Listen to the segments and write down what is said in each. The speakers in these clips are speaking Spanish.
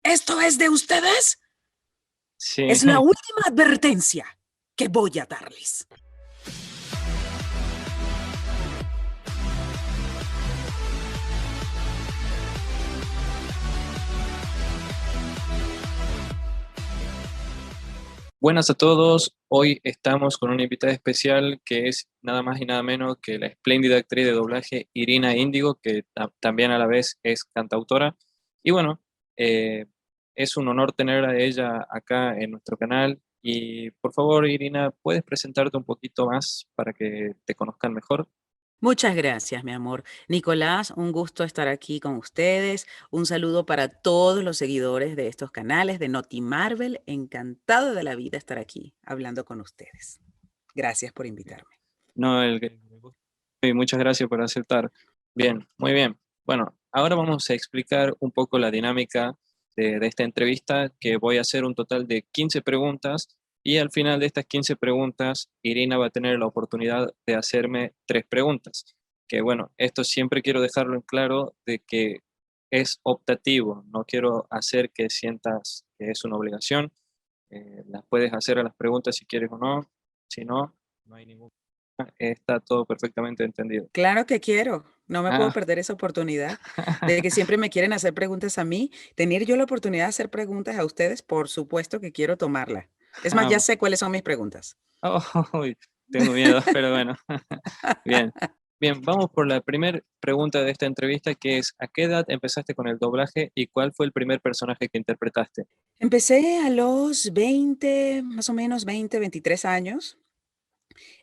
¿Esto es de ustedes? Sí. Es la última advertencia que voy a darles. Buenas a todos. Hoy estamos con una invitada especial que es nada más y nada menos que la espléndida actriz de doblaje Irina Índigo, que también a la vez es cantautora. Y bueno, eh, es un honor tener a ella acá en nuestro canal. Y por favor, Irina, ¿puedes presentarte un poquito más para que te conozcan mejor? Muchas gracias, mi amor. Nicolás, un gusto estar aquí con ustedes. Un saludo para todos los seguidores de estos canales de Noti Marvel. Encantado de la vida estar aquí hablando con ustedes. Gracias por invitarme. No, y muchas gracias por aceptar. Bien, muy bien. Bueno, ahora vamos a explicar un poco la dinámica de esta entrevista, que voy a hacer un total de 15 preguntas y al final de estas 15 preguntas, Irina va a tener la oportunidad de hacerme 3 preguntas. Que bueno, esto siempre quiero dejarlo en claro de que es optativo, no quiero hacer que sientas que es una obligación. Las puedes hacer a las preguntas si quieres o no, si no, no hay ningún está todo perfectamente entendido. Claro que quiero. No me puedo Ah, perder esa oportunidad de que siempre me quieren hacer preguntas a mí. Tener yo la oportunidad de hacer preguntas a ustedes, por supuesto que quiero tomarla. Es más, ya ah, sé cuáles son mis preguntas. oh, uy, tengo miedo, pero bueno. Bien, bien, vamos por la primera pregunta de esta entrevista, que es, ¿a qué edad empezaste con el doblaje y cuál fue el primer personaje que interpretaste? Empecé a los 20, más o menos 20, 23 años.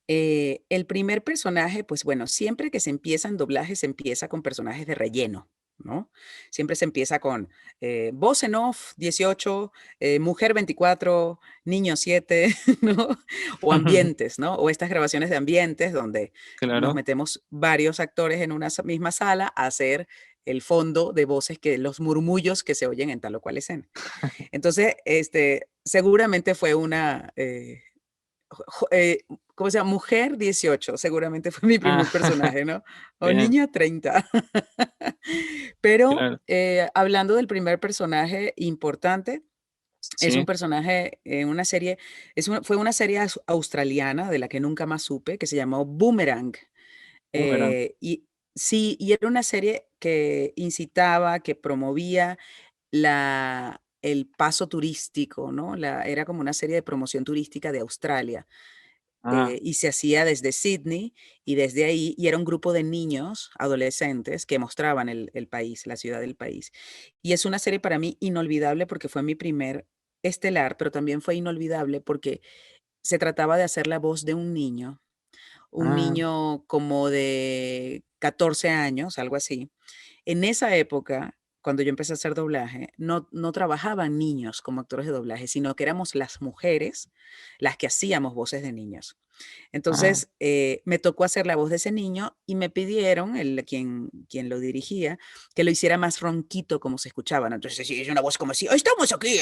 El primer personaje, pues bueno, siempre que se empieza en doblaje, se empieza con personajes de relleno, ¿no? Siempre se empieza con voz en off 18, mujer 24, niño 7, ¿no? O ambientes, ¿no? O estas grabaciones de ambientes donde nos Claro. metemos varios actores en una misma sala a hacer el fondo de voces que los murmullos que se oyen en tal o cual escena. Entonces, seguramente fue una ¿cómo se llama? Mujer 18, seguramente fue mi Ah, primer personaje, ¿no? O bien, niña 30. Pero claro. hablando del primer personaje importante, es un Sí, personaje en una serie, fue una serie australiana de la que nunca más supe, que se llamó Boomerang. boomerang. Y sí, y era una serie que incitaba, que promovía el paso turístico, ¿no? Era como una serie de promoción turística de Australia. Ah, Y se hacía desde Sydney y desde ahí, y era un grupo de niños, adolescentes, que mostraban el país, la ciudad del país. Y es una serie para mí inolvidable porque fue mi primer estelar, pero también fue inolvidable porque se trataba de hacer la voz de un ah, niño como de 14 años, algo así. En esa época, cuando yo empecé a hacer doblaje, no trabajaban niños como actores de doblaje, sino que éramos las mujeres las que hacíamos voces de niños. ah, Entonces, me tocó hacer la voz de ese niño y me pidieron, quien lo dirigía, que lo hiciera más ronquito como se escuchaba, ¿no? Entonces, sí, es una voz como así, estamos aquí,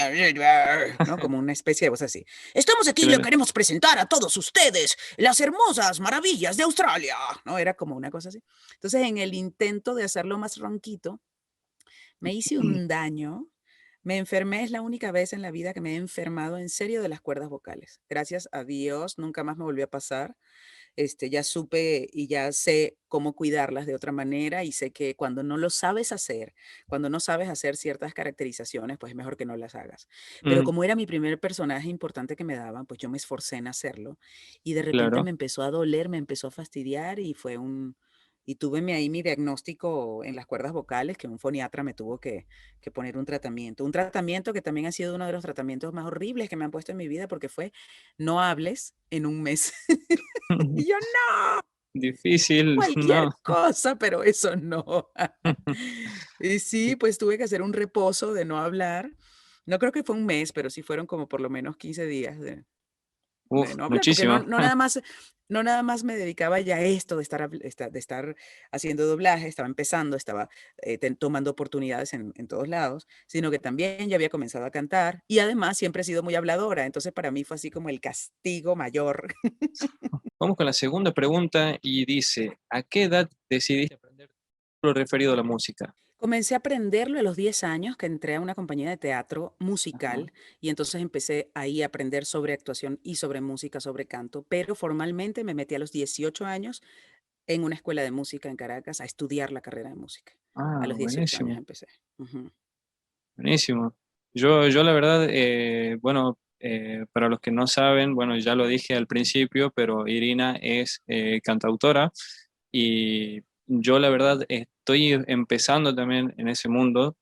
¿no? Como una especie de voz así. Estamos aquí y le claro. queremos presentar a todos ustedes las hermosas maravillas de Australia, ¿no? Era como una cosa así. Entonces, en el intento de hacerlo más ronquito, me hice un daño. Me enfermé, es la única vez en la vida que me he enfermado en serio de las cuerdas vocales. Gracias a Dios, nunca más me volvió a pasar. Ya supe y ya sé cómo cuidarlas de otra manera y sé que cuando no lo sabes hacer, cuando no sabes hacer ciertas caracterizaciones, pues es mejor que no las hagas. Pero Mm, como era mi primer personaje importante que me daban, pues yo me esforcé en hacerlo y de repente claro. me empezó a doler, me empezó a fastidiar y y tuve ahí mi diagnóstico en las cuerdas vocales, que un foniatra me tuvo que poner un tratamiento que también ha sido uno de los tratamientos más horribles que me han puesto en mi vida porque fue no hables en un mes. Y yo, no, Difícil, cualquier no. cosa, pero eso no. Y sí, pues tuve que hacer un reposo de no hablar. No creo que fue un mes, pero sí fueron como por lo menos 15 días de Uf, no hablar, porque muchísimo. no nada más me dedicaba ya a esto de estar haciendo doblaje, estaba empezando, estaba tomando oportunidades en todos lados, sino que también ya había comenzado a cantar y además siempre he sido muy habladora, entonces para mí fue así como el castigo mayor. Vamos con la segunda pregunta y dice, ¿a qué edad decidiste aprender lo referido a la música? Comencé a aprenderlo a los 10 años, que entré a una compañía de teatro Ajá. musical y entonces empecé ahí a aprender sobre actuación y sobre música, sobre canto, pero formalmente me metí a los 18 años en una escuela de música en Caracas a estudiar la carrera de música. A Ah, los 18 años buenísimo, empecé. Ujú. buenísimo. Yo la verdad, bueno, para los que no saben, bueno, ya lo dije al principio, pero Irina es cantautora y yo la verdad estoy empezando también en ese mundo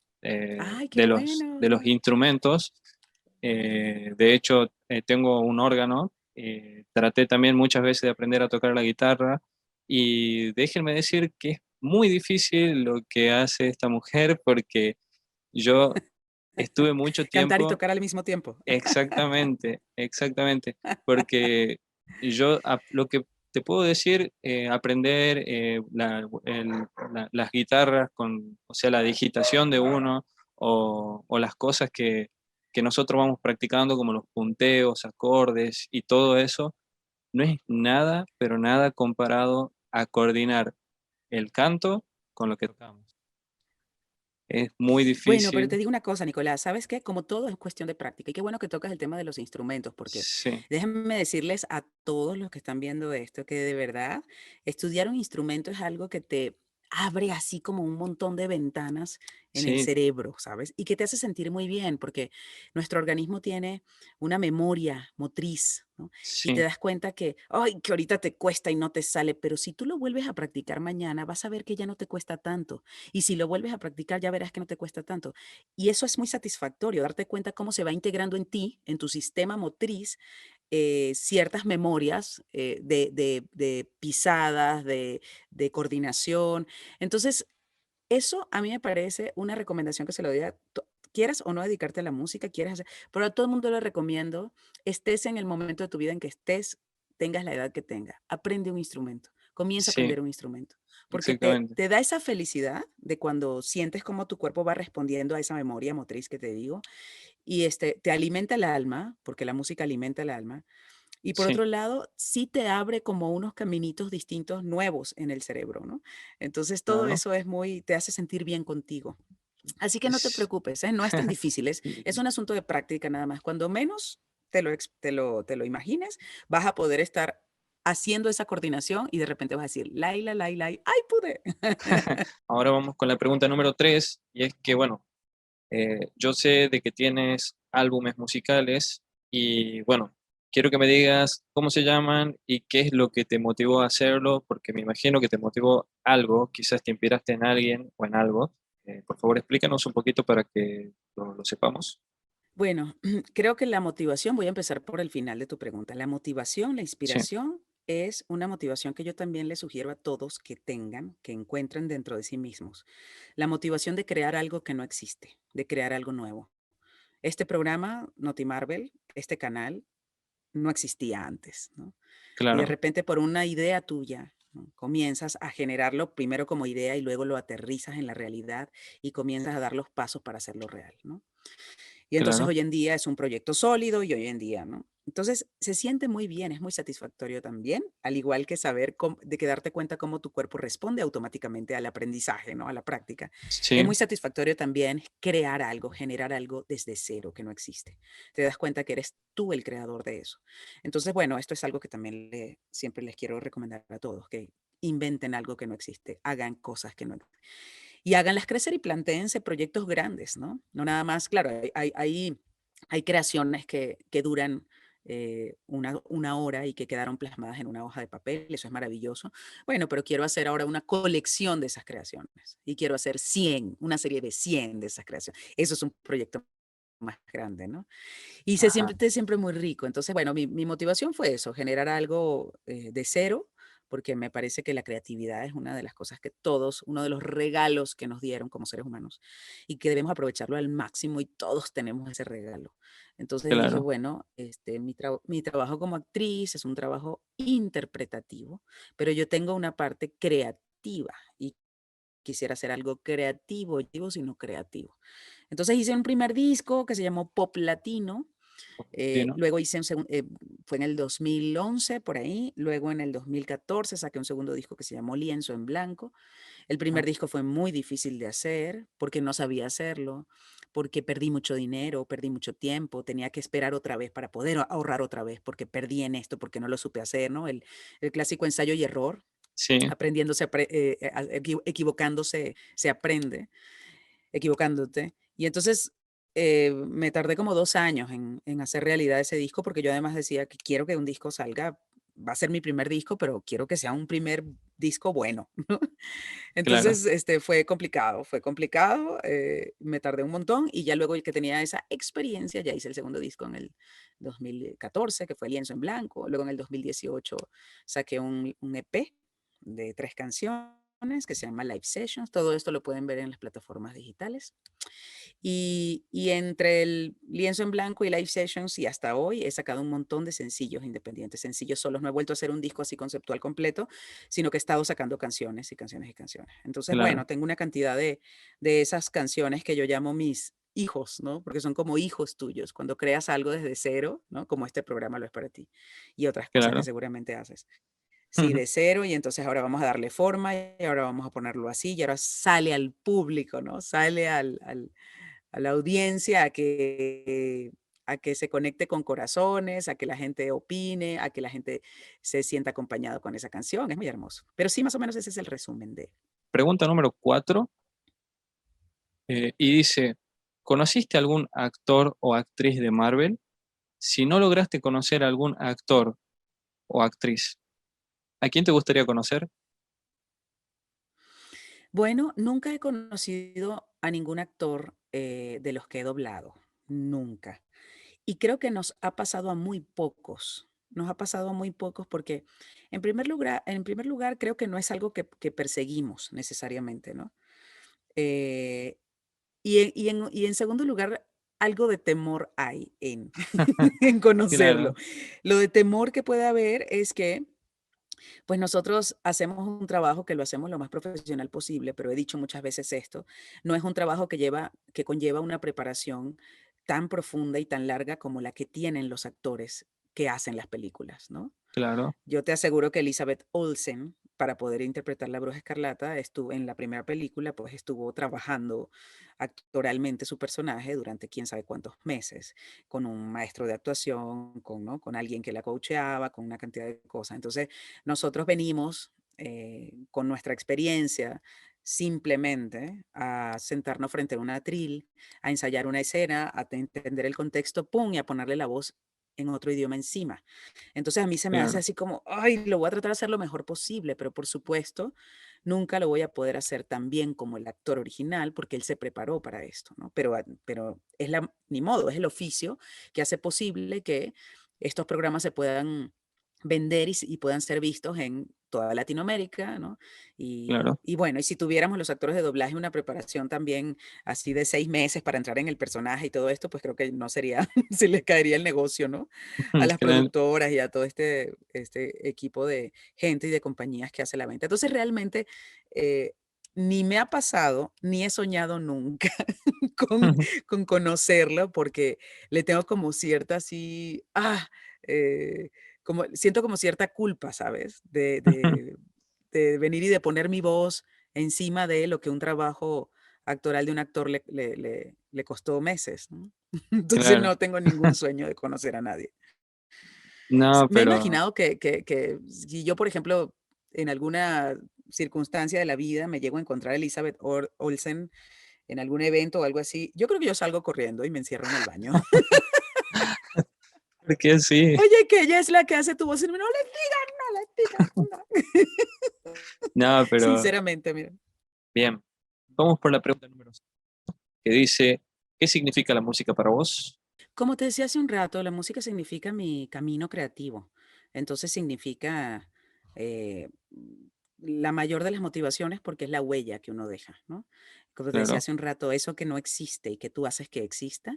¡Ay, qué de los bueno! instrumentos. De hecho, tengo un órgano. Traté también muchas veces de aprender a tocar la guitarra y déjenme decir que es muy difícil lo que hace esta mujer porque yo estuve mucho Cantar y tiempo, tocar al mismo tiempo. exactamente, exactamente, porque lo que te puedo decir, aprender las guitarras con, o sea, la digitación de uno o las cosas que nosotros vamos practicando como los punteos, acordes y todo eso, no es nada, pero nada comparado a coordinar el canto con lo que tocamos. Es muy Bueno, pero te difícil. digo una cosa, Nicolás, ¿sabes qué? Como todo es cuestión de práctica. Y qué bueno que tocas el tema de los instrumentos, porque Sí, déjenme decirles a todos los que están viendo esto que de verdad estudiar un instrumento es algo que te abre así como un montón de ventanas en el sí, cerebro, ¿sabes? Y que te hace sentir muy bien, porque nuestro organismo tiene una memoria motriz, ¿no? Y te sí. das cuenta que, ay, que ahorita te cuesta y no te sale, pero si tú lo vuelves a practicar mañana, vas a ver que ya no te cuesta tanto. Y si lo vuelves a practicar, ya verás que no te cuesta tanto. Y eso es muy satisfactorio, darte cuenta cómo se va integrando en ti, en tu sistema motriz, ciertas memorias de pisadas, de coordinación. Entonces, eso a mí me parece una recomendación que se lo doy a quieras o no dedicarte a la música, quieras hacer, pero a todo el mundo le recomiendo, estés en el momento de tu vida en que estés, tengas la edad que tengas, aprende un instrumento, comienza a Sí, aprender un instrumento, porque exactamente. te da esa felicidad de cuando sientes cómo tu cuerpo va respondiendo a esa memoria motriz que te digo, y te alimenta el alma, porque la música alimenta el alma, y por Sí, otro lado, sí te abre como unos caminitos distintos nuevos en el cerebro, ¿no? Entonces todo claro. eso es muy, te hace sentir bien contigo. Así que no te Es- preocupes, ¿eh? No es tan difícil, es un asunto de práctica nada más. Cuando menos te lo imagines, vas a poder estar haciendo esa coordinación y de repente vas a decir, Laila, Laila, ay, pude. Ahora vamos con la pregunta número 3, y es que, bueno, yo sé de que tienes álbumes musicales y, bueno, quiero que me digas cómo se llaman y qué es lo que te motivó a hacerlo, porque me imagino que te motivó algo, quizás te inspiraste en alguien o en algo. Por favor, explícanos un poquito para que lo sepamos. Bueno, creo que la motivación, voy a empezar por el final de tu pregunta. La motivación, la Sí, inspiración es una motivación que yo también le sugiero a todos que tengan, que encuentren dentro de sí mismos. La motivación de crear algo que no existe, de crear algo nuevo. Este programa, Noti Marvel, este canal, no existía antes, ¿no? Y de claro, repente por una idea tuya, ¿no? Comienzas a generarlo primero como idea y luego lo aterrizas en la realidad y comienzas a dar los pasos para hacerlo real, ¿no? Y entonces claro. hoy en día es un proyecto sólido y hoy en día, ¿no? Entonces se siente muy bien, es muy satisfactorio también, al igual que saber de que darte cuenta cómo tu cuerpo responde automáticamente al aprendizaje, ¿no? A la práctica. Es Sí, muy satisfactorio también crear algo, generar algo desde cero que no existe. Te das cuenta que eres tú el creador de eso. Entonces, bueno, esto es algo que también siempre les quiero recomendar a todos, que inventen algo que no existe, hagan cosas que no y háganlas crecer y plantéense proyectos grandes, ¿no? No nada más, claro, hay creaciones que duran una hora y que quedaron plasmadas en una hoja de papel, eso es maravilloso. Bueno, pero quiero hacer ahora una colección de esas creaciones y quiero hacer 100, una serie de 100 de esas creaciones. Eso es un proyecto más grande, ¿no? Y se ajá, siente siempre muy rico. Entonces, bueno, mi motivación fue eso, generar algo de cero, porque me parece que la creatividad es una de las cosas que todos, uno de los regalos que nos dieron como seres humanos y que debemos aprovecharlo al máximo y todos tenemos ese regalo. Entonces dije, claro, bueno, mi trabajo como actriz es un trabajo interpretativo, pero yo tengo una parte creativa y quisiera hacer algo creativo, digo, sino creativo. Entonces hice un primer disco que se llamó Pop Latino Sí, ¿no? Luego fue en el 2011, por ahí. Luego en el 2014 saqué un segundo disco que se llamó Lienzo en Blanco. El Ah, primer disco fue muy difícil de hacer porque no sabía hacerlo, porque perdí mucho dinero, perdí mucho tiempo, tenía que esperar otra vez para poder ahorrar otra vez, porque perdí en esto, porque no lo supe hacer, ¿no? El clásico ensayo y error, sí, aprendiéndose, equivocándose, se aprende, equivocándote. Y entonces me tardé como 2 años en hacer realidad ese disco, porque yo además decía que quiero que un disco salga, va a ser mi primer disco, pero quiero que sea un primer disco bueno, ¿no? claro, Entonces, fue complicado, me tardé un montón y ya luego el que tenía esa experiencia, ya hice el segundo disco en el 2014, que fue Lienzo en Blanco. Luego en el 2018 saqué un EP de 3 canciones que se llama Live Sessions. Todo esto lo pueden ver en las plataformas digitales. Y entre el Lienzo en Blanco y Live Sessions y hasta hoy he sacado un montón de sencillos independientes, sencillos solos. No he vuelto a hacer un disco así conceptual completo, sino que he estado sacando canciones y canciones y canciones. Entonces, claro. bueno, tengo una cantidad de esas canciones que yo llamo mis hijos, ¿no? Porque son como hijos tuyos. Cuando creas algo desde cero, ¿no? Como este programa lo es para ti y otras cosas que Claro. seguramente haces. Sí, de cero, y entonces ahora vamos a darle forma y ahora vamos a ponerlo así y ahora sale al público, ¿no? Sale a la audiencia a que se conecte con corazones, a que la gente opine, a que la gente se sienta acompañado con esa canción. Es muy hermoso. Pero sí, más o menos ese es el resumen de... Pregunta número 4, y dice, ¿conociste algún actor o actriz de Marvel? Si no lograste conocer a algún actor o actriz, ¿a quién te gustaría conocer? Bueno, nunca he conocido a ningún actor de los que he doblado. Nunca. Y creo que nos ha pasado a muy pocos. Nos ha pasado a muy pocos porque, en primer lugar, creo que no es algo que perseguimos necesariamente, ¿no? Eh, y en segundo lugar, algo de temor hay en conocerlo. Claro, Lo de temor que puede haber es que, pues nosotros hacemos un trabajo que lo hacemos lo más profesional posible, pero he dicho muchas veces esto, no es un trabajo que conlleva una preparación tan profunda y tan larga como la que tienen los actores que hacen las películas, ¿no? claro, Yo te aseguro que Elizabeth Olsen, para poder interpretar la Bruja Escarlata, estuvo en la primera película, pues estuvo trabajando actoralmente su personaje durante quién sabe cuántos meses, con un maestro de actuación, ¿no? Con alguien que la coacheaba, con una cantidad de cosas. Entonces, nosotros venimos con nuestra experiencia simplemente a sentarnos frente a un atril, a ensayar una escena, a entender el contexto, ¡pum! Y a ponerle la voz en otro idioma encima. Entonces a mí se me hace claro, así como, ay, lo voy a tratar de hacer lo mejor posible, pero por supuesto, nunca lo voy a poder hacer tan bien como el actor original porque él se preparó para esto, ¿no? Pero ni modo, es el oficio que hace posible que estos programas se puedan vender y puedan ser vistos en toda Latinoamérica, ¿no? claro. Y bueno, y si tuviéramos los actores de doblaje una preparación también así de 6 meses para entrar en el personaje y todo esto, pues creo que no sería, se les caería el negocio, ¿no? A las Claro. productoras y a todo este equipo de gente y de compañías que hace la venta. Entonces, realmente, eh, ni me ha pasado, ni he soñado nunca con, con conocerlo, porque le tengo como cierta así, siento como cierta culpa, ¿sabes? De venir y de poner mi voz encima de lo que un trabajo actoral de un actor le costó meses, ¿no? Entonces Claro. no tengo ningún sueño de conocer a nadie. No, Me he pero imaginado que si yo, por ejemplo, en alguna circunstancia de la vida me llego a encontrar a Elizabeth Olsen en algún evento o algo así, yo creo que yo salgo corriendo y me encierro en el baño. porque sí. Oye, que ella es la que hace tu voz y no les digan, no les digan, no. No, pero Sinceramente, mira. bien. Vamos por la pregunta número 5, que dice, ¿qué significa la música para vos? Como te decía hace un rato, la música significa mi camino creativo. Entonces significa eh, la mayor de las motivaciones porque es la huella que uno deja, ¿no? Como te decía Claro, hace un rato, eso que no existe y que tú haces que exista,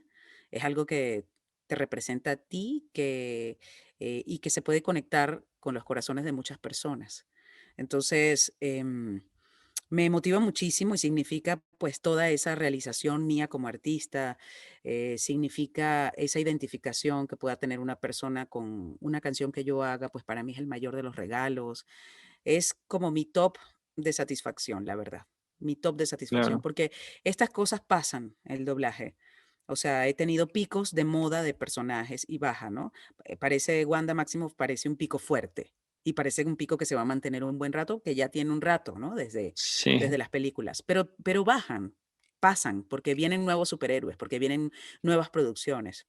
es algo que te representa a ti y que se puede conectar con los corazones de muchas personas. Entonces, Me motiva muchísimo y significa pues toda esa realización mía como artista, significa esa identificación que pueda tener una persona con una canción que yo haga, pues para mí es el mayor de los regalos. Es como mi top de satisfacción, la verdad. Mi top de satisfacción, Claro, porque estas cosas pasan, el doblaje. O sea, he tenido picos de moda de personajes y baja, ¿no? Parece Wanda Maximoff, parece un pico fuerte y parece un pico que se va a mantener un buen rato, que ya tiene un rato, ¿no? sí, Desde las películas. Pero bajan, pasan, porque vienen nuevos superhéroes, porque vienen nuevas producciones.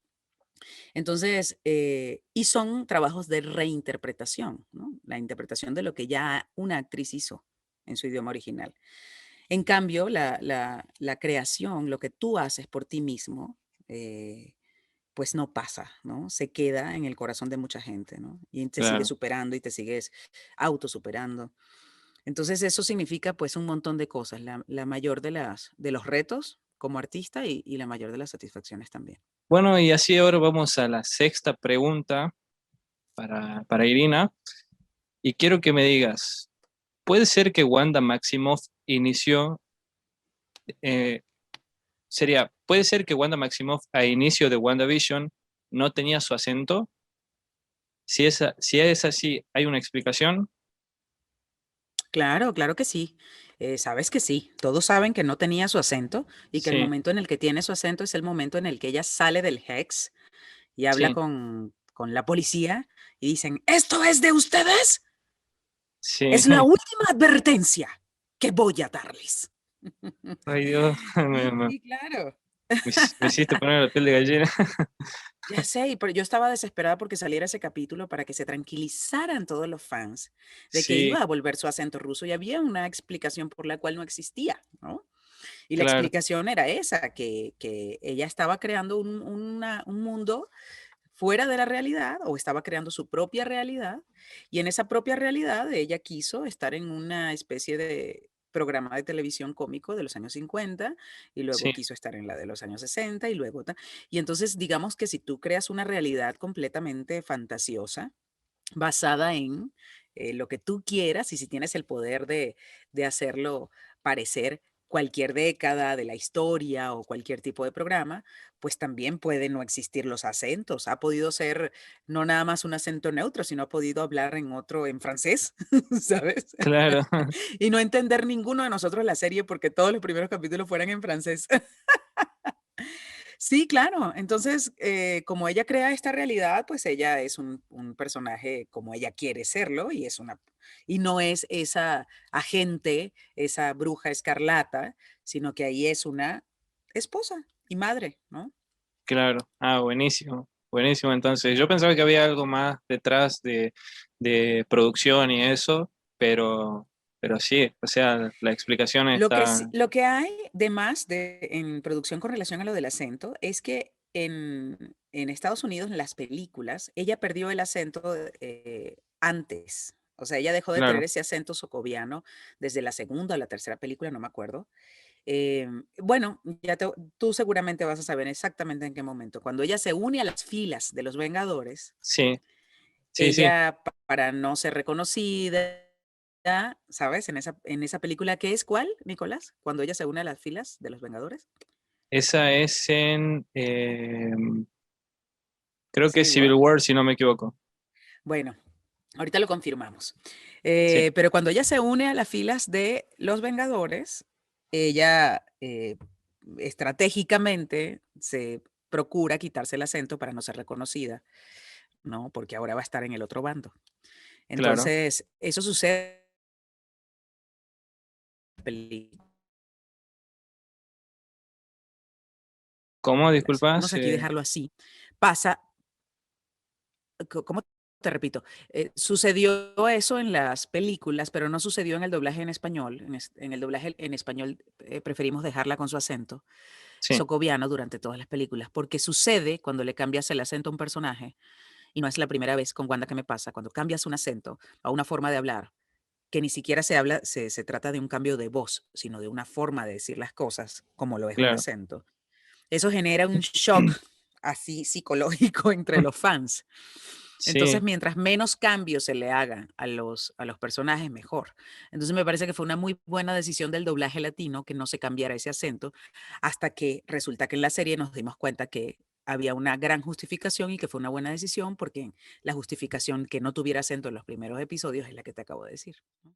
Entonces, y son trabajos de reinterpretación, ¿no? La interpretación de lo que ya una actriz hizo en su idioma original. En cambio, la creación, lo que tú haces por ti mismo, eh, pues no pasa, ¿no? Se queda en el corazón de mucha gente, ¿no? Y te sigues claro. superando y te sigues autosuperando. Entonces, eso significa pues un montón de cosas, la mayor de los retos como artista y la mayor de las satisfacciones también. Bueno, y así ahora vamos a la sexta pregunta para Irina. Y quiero que me digas, ¿puede ser que Wanda Maximoff inició, eh, puede ser que Wanda Maximoff a inicio de WandaVision no tenía su acento? Si es así, ¿hay una explicación? Claro, claro que sí. Sabes que sí. Todos saben que no tenía su acento y que el Sí, momento en el que tiene su acento es el momento en el que ella sale del Hex y habla sí, con la policía y dicen, ¿esto es de ustedes? sí. Es la última advertencia que voy a darles. Ay, Dios, Sí, claro. me hiciste poner la piel de gallina. Ya sé, pero yo estaba desesperada porque saliera ese capítulo para que se tranquilizaran todos los fans de que Sí, iba a volver su acento ruso y había una explicación por la cual no existía, ¿no? Y la claro, explicación era esa, que ella estaba creando un mundo fuera de la realidad o estaba creando su propia realidad y en esa propia realidad ella quiso estar en una especie de programa de televisión cómico de los años 50 y luego sí, quiso estar en la de los años 60 y luego y entonces digamos que si tú creas una realidad completamente fantasiosa basada en lo que tú quieras y si tienes el poder de hacerlo parecer cualquier década de la historia o cualquier tipo de programa, pues también pueden no existir los acentos. Ha podido ser no nada más un acento neutro, sino ha podido hablar en otro, en francés, ¿sabes? claro. Y no entender ninguno de nosotros la serie porque todos los primeros capítulos fueran en francés. Sí, claro. Entonces, como ella crea esta realidad, pues ella es un personaje como ella quiere serlo y y no es esa agente, esa bruja escarlata, sino que ahí es una esposa y madre, ¿no? Claro, ah, buenísimo, buenísimo. Entonces, yo pensaba que había algo más detrás de producción y eso, pero sí, o sea, la explicación está, Lo que hay de más en producción con relación a lo del acento es que en Estados Unidos, en las películas, ella perdió el acento antes. O sea, ella dejó de tener claro, ese acento socoviano desde la segunda o la tercera película, no me acuerdo. Bueno, tú seguramente vas a saber exactamente en qué momento. Cuando ella se une a las filas de los Vengadores, sí, sí, sí, ella, para no ser reconocida, ¿sabes? En esa película, ¿qué es cuál, Nicolás? Cuando ella se une a las filas de los Vengadores. esa es creo que es Civil Civil War. War, si no me equivoco. Bueno, ahorita lo confirmamos. Sí, Pero cuando ella se une a las filas de los Vengadores, ella estratégicamente se procura quitarse el acento para no ser reconocida, ¿no? Porque ahora va a estar en el otro bando. claro. Entonces, eso sucede en la película. ¿Cómo? Disculpas. Vamos aquí a dejarlo así. Pasa, ¿cómo te repito? Sucedió eso en las películas, pero no sucedió en el doblaje en español. En el doblaje en español preferimos dejarla con su acento Sí, socoviano durante todas las películas, porque sucede cuando le cambias el acento a un personaje, y no es la primera vez con Wanda que me pasa, cuando cambias un acento a una forma de hablar, que ni siquiera se trata de un cambio de voz, sino de una forma de decir las cosas, como lo es un claro. acento. Eso genera un shock así psicológico entre los fans. Entonces, Sí, mientras menos cambios se le hagan a los personajes, mejor. Entonces, me parece que fue una muy buena decisión del doblaje latino que no se cambiara ese acento, hasta que resulta que en la serie nos dimos cuenta que había una gran justificación y que fue una buena decisión, porque la justificación que no tuviera acento en los primeros episodios es la que te acabo de decir, ¿no?